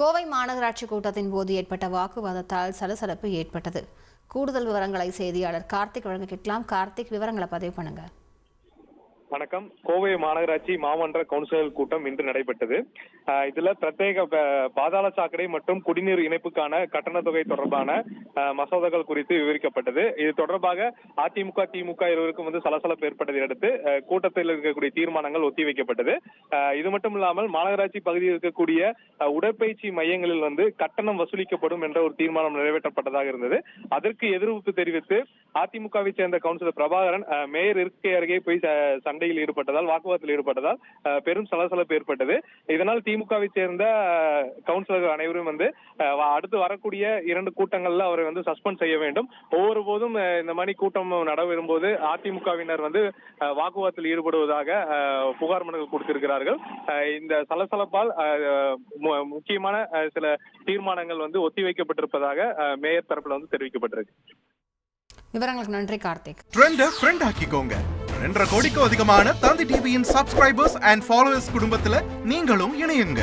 கோவை மாநகராட்சி கூட்டத்தின் போது ஏற்பட்ட வாக்குவாதத்தால் சலசலப்பு ஏற்பட்டது. கூடுதல் விவரங்களை செய்தியாளர் கார்த்திக் வழங்க கேட்கலாம். கார்த்திக், விவரங்களை பதிவு பண்ணுங்க. வணக்கம். கோவை மாநகராட்சி மாமன்ற கவுன்சிலர் கூட்டம் இன்று நடைபெற்றது. இதுல பிரத்யேக பாதாள சாக்கடை மற்றும் குடிநீர் இணைப்புக்கான கட்டண தொகை தொடர்பான மசோதாக்கள் குறித்து விவரிக்கப்பட்டது. இது தொடர்பாக அதிமுக திமுக இருவருக்கும் சலசலப்பு ஏற்பட்டதை அடுத்து கூட்டத்தில் இருக்கக்கூடிய தீர்மானங்கள் ஒத்திவைக்கப்பட்டது. இது மட்டும் இல்லாமல் மாநகராட்சி பகுதியில் இருக்கக்கூடிய உடற்பயிற்சி மையங்களில் கட்டணம் வசூலிக்கப்படும் என்ற ஒரு தீர்மானம் நிறைவேற்றப்பட்டதாக இருந்தது. அதற்கு எதிர்ப்பு தெரிவித்து அதிமுகவை சேர்ந்த கவுன்சிலர் பிரபாகரன் மேயர் இருக்கை அருகே போய் சண்டையில் ஈடுபட்டதால், வாக்குவாதத்தில் ஈடுபட்டதால் பெரும் சலசலப்பு ஏற்பட்டது. இதனால் திமுகவை சேர்ந்த கவுன்சிலர்கள் அனைவரும் அடுத்து வரக்கூடிய 2 கூட்டங்கள்ல அவரை சஸ்பெண்ட் செய்ய வேண்டும். ஒவ்வொரு போதும் இந்த மாதிரி கூட்டம் நடைபெறும் போது அதிமுகவினர் வாக்குவாதத்தில் ஈடுபடுவதாக புகார் மனுகள் கொடுத்திருக்கிறார்கள். இந்த சலசலப்பால் முக்கியமான சில தீர்மானங்கள் ஒத்திவைக்கப்பட்டிருப்பதாக மேயர் தரப்புல தெரிவிக்கப்பட்டிருக்கு. விவரங்களுக்கு நன்றி கார்த்திக். ட்ரெண்ட ஃப்ரெண்ட் ஆக்கிக்கோங்க. 2.5 கோடிக்கும் அதிகமான தந்தி டிவியின் சப்ஸ்கிரைபர்ஸ் அண்ட் ஃபாலோவர்ஸ் குடும்பத்துல நீங்களும் இணையுங்க.